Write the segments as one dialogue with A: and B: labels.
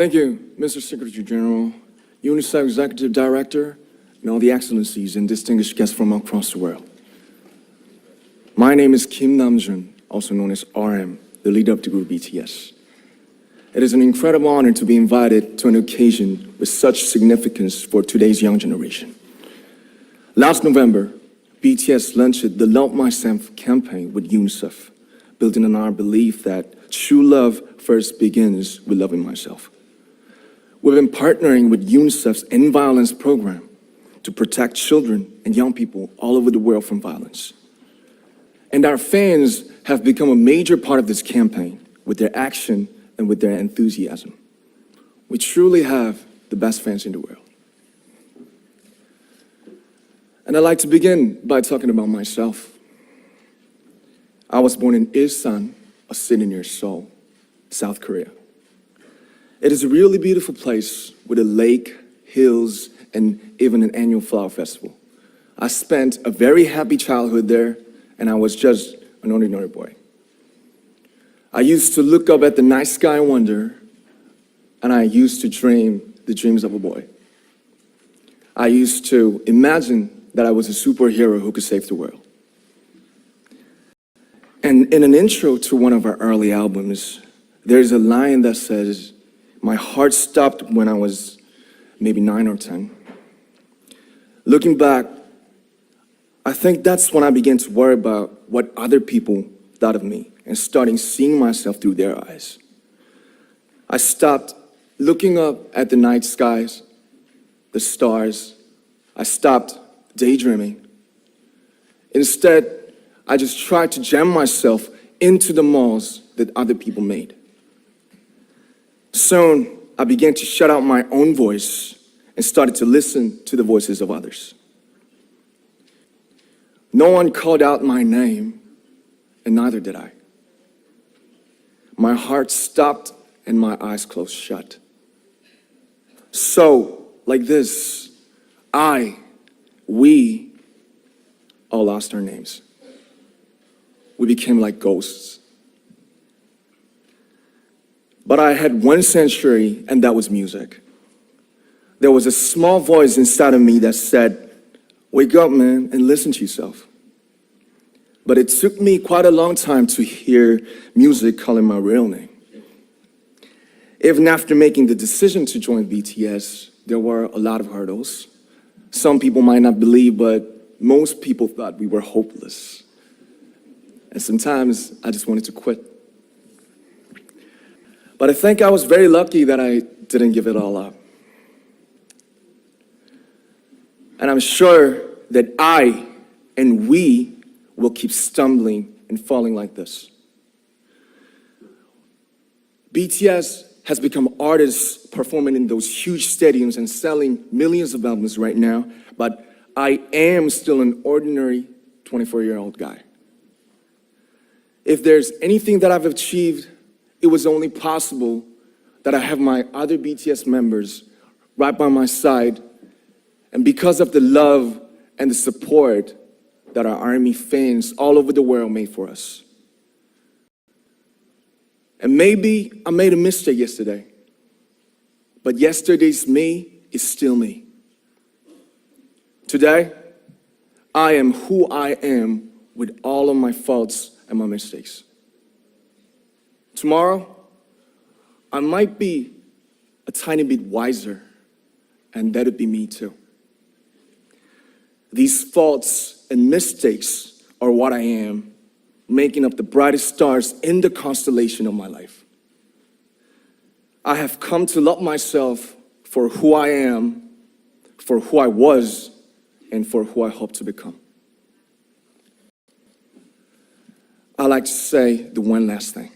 A: Thank you, Mr. Secretary General, UNICEF Executive Director, and all the excellencies and distinguished guests from across the world. My name is Kim Namjoon, also known as RM, the leader of the group BTS. It is an incredible honor to be invited to an occasion with such significance for today's young generation. Last November, BTS launched the Love Myself campaign with UNICEF, building on our belief that true love first begins with loving myself. We've been partnering with UNICEF's End Violence program to protect children and young people all over the world from violence. And our fans have become a major part of this campaign with their action and with their enthusiasm. We truly have the best fans in the world. And I'd like to begin by talking about myself. I was born in Ilsan, a city near Seoul, South Korea. It is a really beautiful place with a lake, hills, and even an annual flower festival. I spent a very happy childhood there, and I was just an ordinary boy. I used to look up at the night sky and wonder, and I used to dream the dreams of a boy. I used to imagine that I was a superhero who could save the world. And in an intro to one of our early albums, there's a line that says, "My heart stopped when I was maybe 9 or 10. Looking back, I think that's when I began to worry about what other people thought of me and starting seeing myself through their eyes. I stopped looking up at the night skies, the stars. I stopped daydreaming. Instead, I just tried to jam myself into the malls that other people made. Soon, I began to shut out my own voice and started to listen to the voices of others. No one called out my name, and neither did I. My heart stopped and my eyes closed shut. So, like this, we all lost our names. We became like ghosts. But I had one sanctuary, and that was music. There was a small voice inside of me that said, "Wake up, man, and listen to yourself." But it took me quite a long time to hear music calling my real name. Even after making the decision to join BTS, there were a lot of hurdles. Some people might not believe, but most people thought we were hopeless. And sometimes I just wanted to quit. But I think I was very lucky that I didn't give it all up. And I'm sure that I and we will keep stumbling and falling like this. BTS has become artists performing in those huge stadiums and selling millions of albums right now, but I am still an ordinary 24-year-old guy. If there's anything that I've achieved, it was only possible that I have my other BTS members right by my side, and because of the love and the support that our ARMY fans all over the world made for us. And maybe I made a mistake yesterday, but yesterday's me is still me. Today, I am who I am with all of my faults and my mistakes. Tomorrow, I might be a tiny bit wiser, and that'd be me too. These faults and mistakes are what I am, making up the brightest stars in the constellation of my life. I have come to love myself for who I am, for who I was, and for who I hope to become. I like to say the one last thing.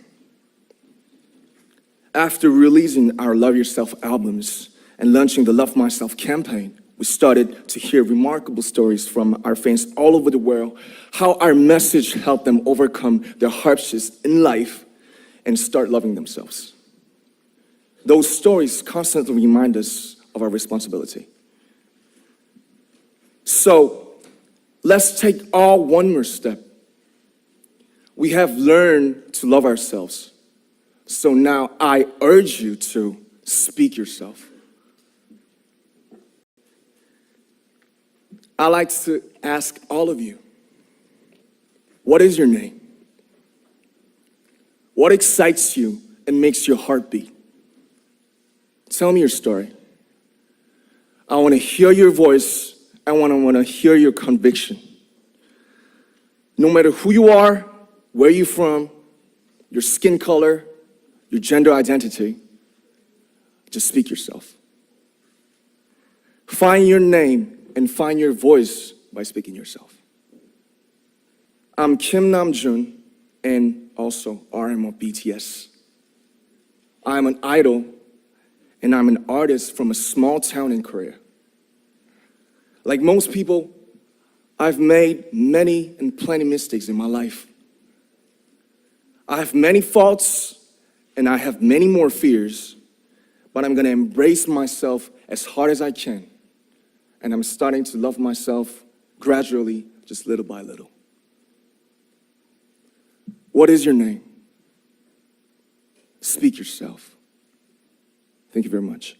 A: After releasing our Love Yourself albums and launching the Love Myself campaign, we started to hear remarkable stories from our fans all over the world, how our message helped them overcome their hardships in life and start loving themselves. Those stories constantly remind us of our responsibility. So, let's take all one more step. We have learned to love ourselves. So now I urge you to Speak yourself. I like to ask all of you, what is your name? What excites you and makes your heart beat? Tell me your story. I want to hear your voice. I want to hear your conviction. No matter who you are, where you're from, your skin color, your gender identity, just speak yourself. Find your name and find your voice by speaking yourself. I'm Kim Namjoon and also RM of BTS. I'm an idol and I'm an artist from a small town in Korea. Like most people, I've made many and plenty mistakes in my life. I have many faults and I have many more fears, but I'm gonna embrace myself as hard as I can. And I'm starting to love myself gradually, just little by little. What is your name? Speak yourself. Thank you very much.